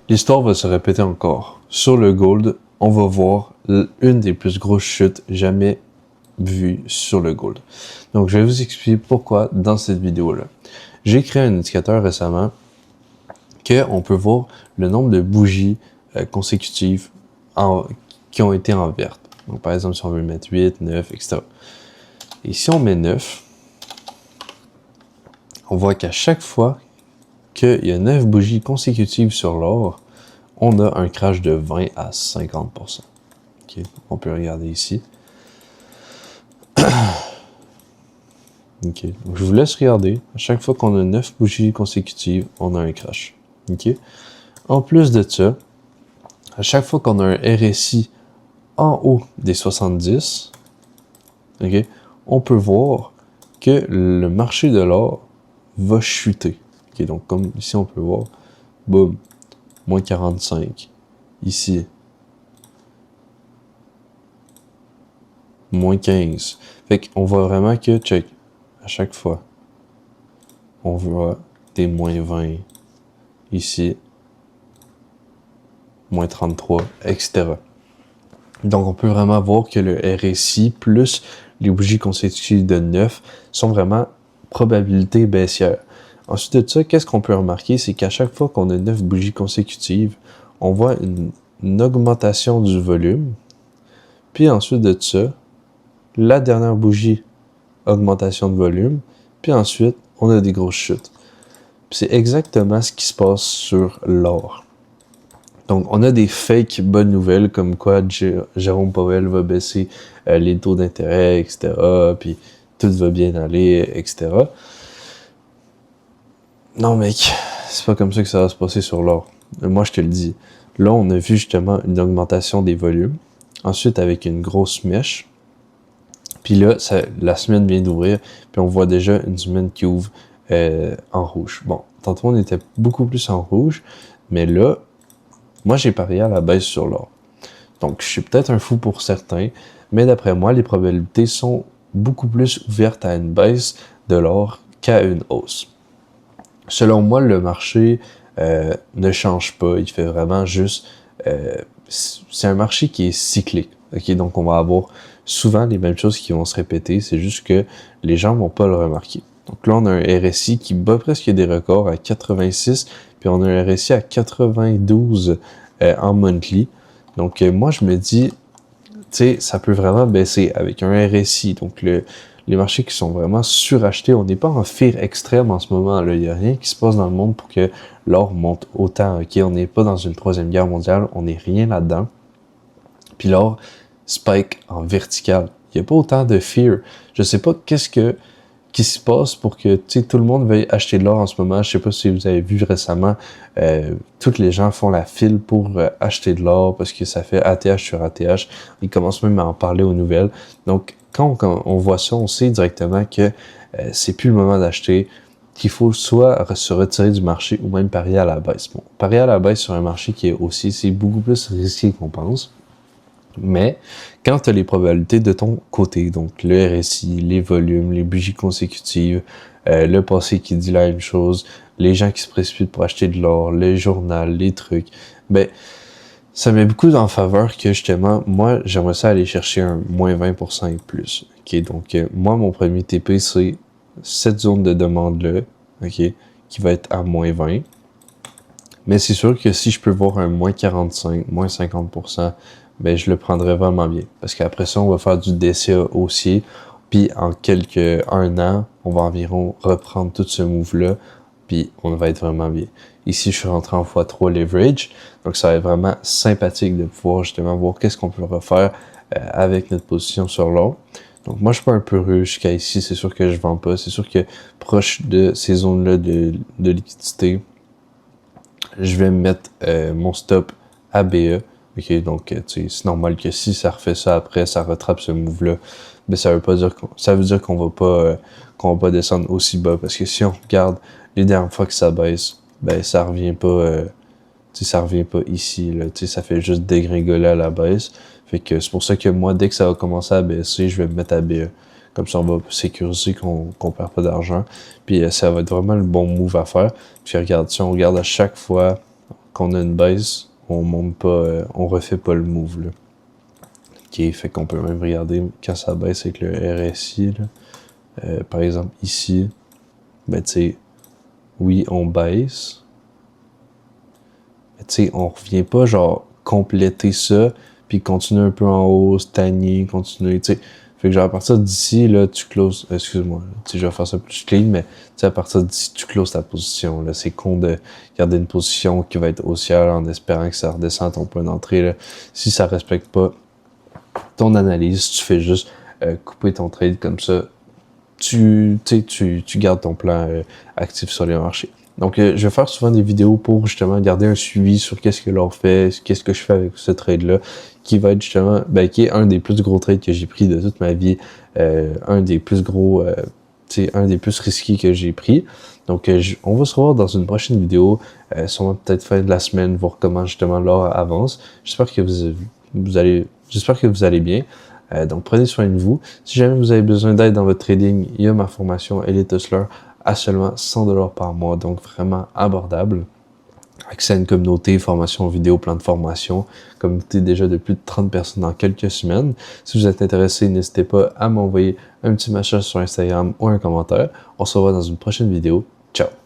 L'histoire va se répéter encore. Sur le gold, on va voir une des plus grosses chutes jamais vues sur le gold. Donc, je vais vous expliquer pourquoi dans cette vidéo-là. J'ai créé un indicateur récemment qu'on peut voir le nombre de bougies consécutives qui ont été en verte. Donc, par exemple, si on veut mettre 8, 9, etc. Et si on met 9, on voit qu'à chaque fois qu'il y a 9 bougies consécutives sur l'or, on a un crash de 20 à 50%. Okay. On peut regarder ici. Okay. Donc, je vous laisse regarder. À chaque fois qu'on a 9 bougies consécutives, on a un crash. Okay. En plus de ça, à chaque fois qu'on a un RSI en haut des 70, okay, on peut voir que le marché de l'or va chuter. Okay. Donc, comme ici, on peut voir, boum, moins 45. Ici, moins 15. Fait qu'on voit vraiment que, check, à chaque fois, on voit des moins 20. Ici, moins 33, etc. Donc, on peut vraiment voir que le RSI plus les bougies consécutives de 9 sont vraiment probabilité baissière. Ensuite de ça, qu'est-ce qu'on peut remarquer? C'est qu'à chaque fois qu'on a 9 bougies consécutives, on voit une augmentation du volume. Puis ensuite de ça, la dernière bougie, augmentation de volume. Puis ensuite, on a des grosses chutes. C'est exactement ce qui se passe sur l'or. Donc, on a des fake bonnes nouvelles comme quoi Jérôme Powell va baisser les taux d'intérêt, etc. Puis tout va bien aller, etc. Non, mec, c'est pas comme ça que ça va se passer sur l'or. Moi, je te le dis. Là, on a vu justement une augmentation des volumes. Ensuite, avec une grosse mèche. Puis là, la semaine vient d'ouvrir. Puis on voit déjà une semaine qui ouvre en rouge. Bon, tantôt, on était beaucoup plus en rouge. Mais là, moi, j'ai parié à la baisse sur l'or. Donc, je suis peut-être un fou pour certains. Mais d'après moi, les probabilités sont beaucoup plus ouvertes à une baisse de l'or qu'à une hausse. Selon moi, le marché ne change pas. Il fait vraiment juste... c'est un marché qui est cyclique. Okay? Donc, on va avoir souvent les mêmes choses qui vont se répéter. C'est juste que les gens vont pas le remarquer. Donc là, on a un RSI qui bat presque des records à 86. Puis on a un RSI à 92 en monthly. Donc, moi, je me dis... Tu sais, ça peut vraiment baisser avec un RSI. Donc, les marchés qui sont vraiment surachetés, on n'est pas en fear extrême en ce moment. Il n'y a rien qui se passe dans le monde pour que l'or monte autant. Okay? On n'est pas dans une troisième guerre mondiale. On n'est rien là-dedans. Puis l'or spike en vertical. Il n'y a pas autant de fear. Je sais pas qui se passe pour que tout le monde veuille acheter de l'or en ce moment. Je sais pas si vous avez vu récemment, tous les gens font la file pour acheter de l'or parce que ça fait ATH sur ATH. Ils commencent même à en parler aux nouvelles. Donc, quand on voit ça, on sait directement que c'est plus le moment d'acheter, qu'il faut soit se retirer du marché ou même parier à la baisse. Bon, parier à la baisse sur un marché qui est haussier, c'est beaucoup plus risqué qu'on pense. Mais quand tu as les probabilités de ton côté, donc le RSI, les volumes, les bougies consécutives, le passé qui dit la même chose, les gens qui se précipitent pour acheter de l'or, les journaux, les trucs, ben ça met beaucoup en faveur que justement, moi, j'aimerais ça aller chercher un moins 20% et plus. Okay? Donc, moi, mon premier TP, c'est cette zone de demande-là, okay, qui va être à moins 20. Mais c'est sûr que si je peux voir un moins 45, moins 50%, ben je le prendrais vraiment bien. Parce qu'après ça, on va faire du DCA haussier. Puis en un an, on va environ reprendre tout ce move-là. Puis on va être vraiment bien. Ici, je suis rentré en x3 leverage. Donc ça va être vraiment sympathique de pouvoir justement voir qu'est-ce qu'on peut refaire avec notre position sur l'or. Donc moi, je suis pas un peu heureux jusqu'à ici. C'est sûr que je vends pas. C'est sûr que proche de ces zones-là de liquidité, je vais mettre mon stop à BE. Okay, donc, c'est normal que si ça refait ça après, ça rattrape ce move-là, mais ça veut dire qu'on va pas descendre aussi bas, parce que si on regarde les dernières fois que ça baisse, ben ça revient pas ici, là, ça fait juste dégringoler à la baisse. Fait que c'est pour ça que moi, dès que ça va commencer à baisser, je vais me mettre à BE. Comme ça, on va sécuriser qu'on perd pas d'argent. Puis ça va être vraiment le bon move à faire. Puis regarde, si on regarde à chaque fois qu'on a une baisse, on monte pas, on refait pas le move, là. Ok, fait qu'on peut même regarder quand ça baisse avec le RSI, là. Par exemple, ici, ben tu sais, oui, on baisse, mais tu sais, on revient pas genre compléter ça, puis continuer un peu en haut, stagner, continuer, tu sais. Fait que genre à partir d'ici, là, tu closes, excuse-moi, tu sais, je vais faire ça plus clean, mais tu sais, à partir d'ici, tu closes ta position, là. C'est con de garder une position qui va être haussière en espérant que ça redescende ton point d'entrée, là. Si ça respecte pas ton analyse, tu fais juste couper ton trade comme ça, tu gardes ton plan actif sur les marchés. Donc, je vais faire souvent des vidéos pour justement garder un suivi sur qu'est-ce que l'on fait, qu'est-ce que je fais avec ce trade-là, qui va être justement, qui est un des plus gros trades que j'ai pris de toute ma vie, un des plus gros, un des plus risqués que j'ai pris. Donc, on va se revoir dans une prochaine vidéo, sûrement peut-être fin de la semaine, voir comment justement l'or avance. J'espère que j'espère que vous allez bien. Donc, prenez soin de vous. Si jamais vous avez besoin d'aide dans votre trading, il y a ma formation Elite Hustler à seulement 100$ par mois, donc vraiment abordable. Accès à une communauté, formation vidéo, plan de formation, communauté déjà de plus de 30 personnes dans quelques semaines. Si vous êtes intéressé, n'hésitez pas à m'envoyer un petit message sur Instagram ou un commentaire. On se revoit dans une prochaine vidéo. Ciao!